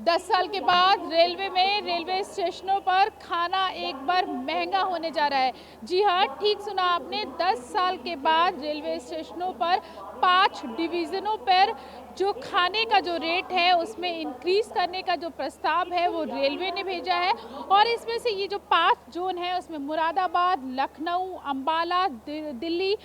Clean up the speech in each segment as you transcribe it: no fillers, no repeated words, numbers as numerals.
10 साल के बाद रेलवे में रेलवे स्टेशनों पर खाना एक बार महंगा होने जा रहा है। जी हाँ, ठीक सुना आपने, 10 साल के बाद रेलवे स्टेशनों पर 5 डिवीज़नों पर जो खाने का जो रेट है उसमें इंक्रीज़ करने का जो प्रस्ताव है वो रेलवे ने भेजा है। और इसमें से ये जो 5 जोन है उसमें मुरादाबाद, लखनऊ, अम्बाला, दिल्ली,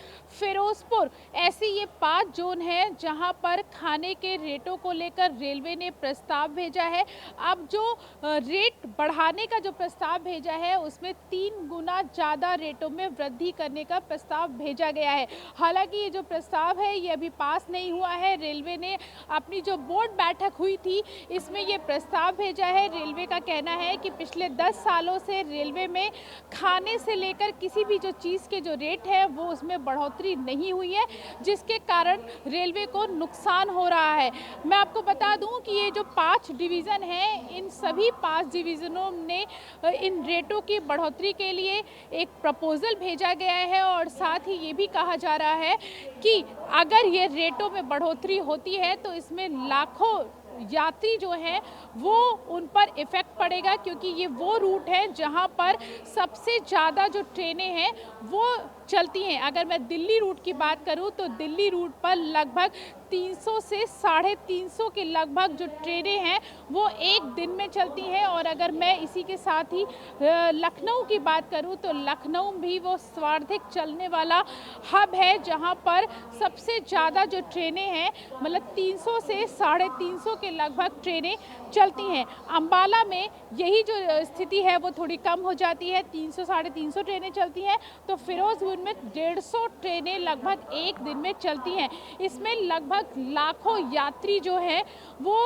फिरोजपुर, ऐसे ये 5 जोन हैं जहां पर खाने के रेटों को लेकर रेलवे ने प्रस्ताव भेजा है। अब जो रेट बढ़ाने का जो प्रस्ताव भेजा है उसमें 3 गुना ज़्यादा रेटों में वृद्धि करने का प्रस्ताव भेजा गया है। हालांकि ये जो प्रस्ताव है ये अभी पास नहीं हुआ है। रेलवे ने अपनी जो बोर्ड बैठक हुई थी इसमें ये प्रस्ताव भेजा है। रेलवे का कहना है कि पिछले 10 सालों से रेलवे में खाने से लेकर किसी भी जो चीज़ के जो रेट है वो उसमें बढ़ोतरी नहीं हुई है, जिसके कारण रेलवे को नुकसान हो रहा है। मैं आपको बता दूं कि ये जो 5 डिवीज़न हैं, इन सभी 5 डिवीज़नों ने इन रेटों की बढ़ोतरी के लिए एक प्रपोज़ल भेजा गया है और साथ ही ये भी कहा जा रहा है कि अगर ये रेटों में बढ़ोतरी होती है तो इसमें लाखों यात्री जो हैं वो उन पर इफ़ेक्ट पड़ेगा, क्योंकि ये वो रूट है जहां पर सबसे ज़्यादा जो ट्रेनें हैं वो चलती हैं। अगर मैं दिल्ली रूट की बात करूं तो दिल्ली रूट पर लगभग 300 से 350 के लगभग जो ट्रेनें हैं वो एक दिन में चलती हैं। और अगर मैं इसी के साथ ही लखनऊ की बात करूं तो लखनऊ भी वो सर्वाधिक चलने वाला हब है जहां पर सबसे ज़्यादा जो ट्रेनें हैं, मतलब 300 से 350 के लगभग ट्रेनें चलती हैं। अम्बाला में यही जो स्थिति है वो थोड़ी कम हो जाती है, 300 350 ट्रेनें चलती हैं। तो फिरोजपुर में 150 ट्रेनें लगभग एक दिन में चलती हैं। इसमें लगभग लाखों यात्री जो हैं वो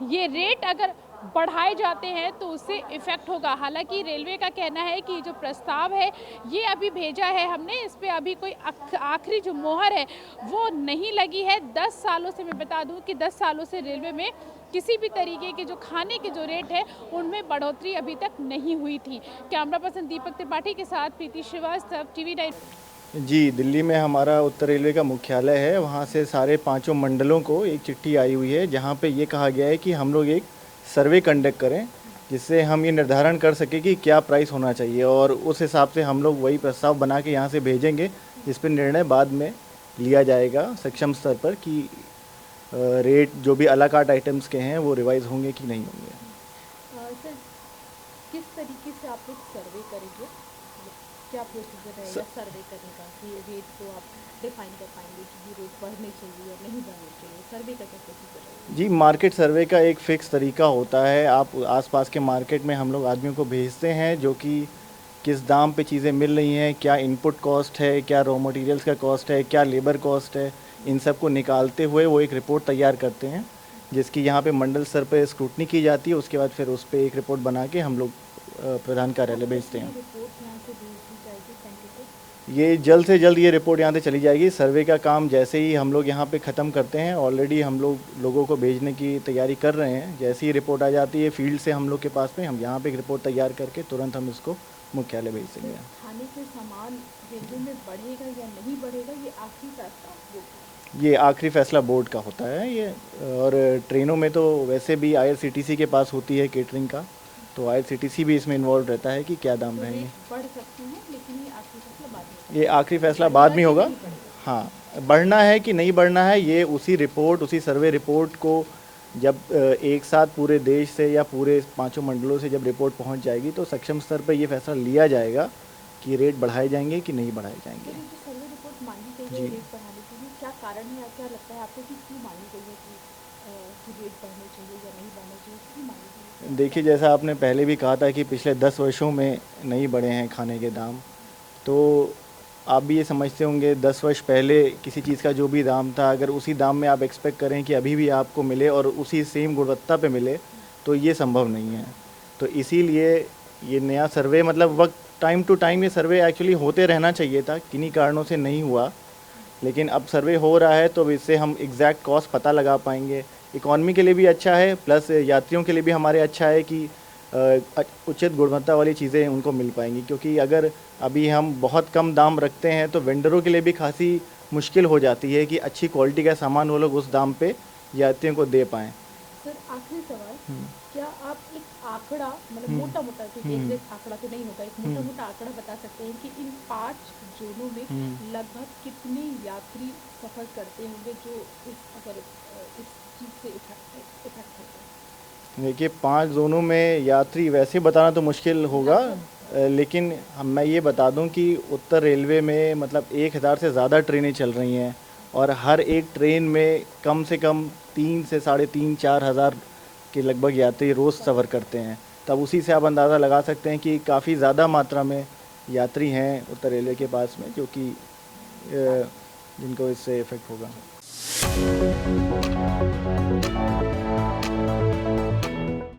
ये रेट अगर बढ़ाए जाते हैं तो उससे इफ़ेक्ट होगा। हालांकि रेलवे का कहना है कि जो प्रस्ताव है ये अभी भेजा है हमने, इस पे अभी कोई आखिरी जो मोहर है वो नहीं लगी है। 10 सालों से, मैं बता दूं कि 10 सालों से रेलवे में किसी भी तरीके के जो खाने के जो रेट है उनमें बढ़ोतरी अभी तक नहीं हुई थी। कैमरा पर्सन दीपक त्रिपाठी के साथ प्रीति श्रीवास्तव, TV9। जी, दिल्ली में हमारा उत्तर रेलवे का मुख्यालय है। वहाँ से सारे 5 मंडलों को एक चिट्ठी आई हुई है जहाँ पे ये कहा गया है कि हम लोग एक सर्वे कंडक्ट करें जिससे हम ये निर्धारण कर सकें कि क्या प्राइस होना चाहिए, और उस हिसाब से हम लोग वही प्रस्ताव बना के यहाँ से भेजेंगे, जिस पर निर्णय बाद में लिया जाएगा सक्षम स्तर पर कि रेट जो भी अला कार्ट आइटम्स के हैं वो रिवाइज होंगे कि नहीं होंगे। सर, किस तरीके से आप लोग सर्वे करेंगे? क्या प्रोसीजर रहेगा सर्वे करने का कि रेट को आप डिफाइन कर पाएंगे कि ये रेट बढ़ने चाहिए या नहीं बढ़ने चाहिए? सर्वे का क्या प्रोसीजर रहेगा? जी, मार्केट सर्वे का एक फ़िक्स तरीका होता है। आप आसपास के मार्केट में हम लोग आदमियों को भेजते हैं जो कि किस दाम पे चीज़ें मिल रही हैं, क्या इनपुट कॉस्ट है, क्या रॉ मटेरियल्स का कॉस्ट है, क्या लेबर कॉस्ट है, इन सब को निकालते हुए वो एक रिपोर्ट तैयार करते हैं जिसकी यहाँ पे मंडल स्तर पे स्क्रूटनी की जाती है। उसके बाद फिर उस पर एक रिपोर्ट बना के हम लोग प्रधान कार्यालय भेजते हैं। ये जल्द से जल्द ये रिपोर्ट यहाँ से चली जाएगी। सर्वे का काम जैसे ही हम लोग यहाँ पे ख़त्म करते हैं, ऑलरेडी हम लोग लोगों को भेजने की तैयारी कर रहे हैं। जैसे ही रिपोर्ट आ जाती है फील्ड से हम लोग के पास में, हम यहाँ पे एक रिपोर्ट तैयार करके तुरंत हम इसको मुख्यालय भेज देंगे। खाने के सामान रेलवे में बढ़ेगा या नहीं बढ़ेगा, ये आखिरी फैसला ये आखिरी फैसला बोर्ड का होता है ये। और ट्रेनों में तो वैसे भी IRCTC के पास होती है केटरिंग का, तो IRCTC भी इसमें इन्वॉल्व रहता है कि क्या दाम रहेंगे। बढ़ सकते हैं लेकिन ये आखिरी फैसला बाद में, ये आखिरी फैसला बाद में होगा। हाँ, बढ़ना है कि नहीं बढ़ना है ये उसी सर्वे रिपोर्ट को जब एक साथ पूरे देश से या पूरे 5 मंडलों से जब रिपोर्ट पहुंच जाएगी तो सक्षम स्तर पर ये फैसला लिया जाएगा कि रेट बढ़ाए जाएंगे कि नहीं बढ़ाए जाएंगे। सर्वे रिपोर्ट मांगी गई है रेट बढ़ाने के लिए, क्या कारण है या क्या लगता है आपको कि क्यों मांगी गई है कि रेट बढ़ने चाहिए या नहीं बढ़ने चाहिए, क्यों मांगी गई है? देखिए, जैसा आपने पहले भी कहा था कि पिछले 10 वर्षों में नहीं बढ़े हैं खाने के दाम, तो आप भी ये समझते होंगे 10 वर्ष पहले किसी चीज़ का जो भी दाम था, अगर उसी दाम में आप एक्सपेक्ट करें कि अभी भी आपको मिले और उसी सेम गुणवत्ता पे मिले तो ये संभव नहीं है। तो इसीलिए ये नया सर्वे, मतलब वक्त टाइम टू टाइम ये सर्वे एक्चुअली होते रहना चाहिए था, किन्हीं कारणों से नहीं हुआ, लेकिन अब सर्वे हो रहा है तो इससे हम एग्जैक्ट कॉस्ट पता लगा पाएंगे। इकॉनमी के लिए भी अच्छा है, प्लस यात्रियों के लिए भी हमारे अच्छा है कि उचित गुणवत्ता वाली चीज़ें उनको मिल पाएंगी। क्योंकि अगर अभी हम बहुत कम दाम रखते हैं तो वेंडरों के लिए भी खासी मुश्किल हो जाती है कि अच्छी क्वालिटी का सामान वो लोग उस दाम पे यात्रियों को दे पाएँ। सर, आखिरी सवाल, क्या आप एक आंकड़ा मतलब मोटा मोटा, क्योंकि एग्जैक्ट आंकड़ा तो नहीं होगा, एक मोटा मोटा आंकड़ा बता सकते हैं कि इन 5 जोनों में लगभग कितने यात्री सफर करते होंगे जो इस चीज से इफेक्ट होते हैं? देखिए 5 जोनों में यात्री वैसे बताना तो मुश्किल होगा, लेकिन मैं ये बता दूं कि उत्तर रेलवे में मतलब 1000 से ज़्यादा ट्रेनें चल रही हैं और हर एक ट्रेन में कम से कम 3 से 3.5-4 हज़ार के लगभग यात्री रोज़ सफ़र करते हैं। तब उसी से आप अंदाज़ा लगा सकते हैं कि काफ़ी ज़्यादा मात्रा में यात्री हैं उत्तर रेलवे के पास में, जो कि जिनको इससे इफ़ेक्ट होगा।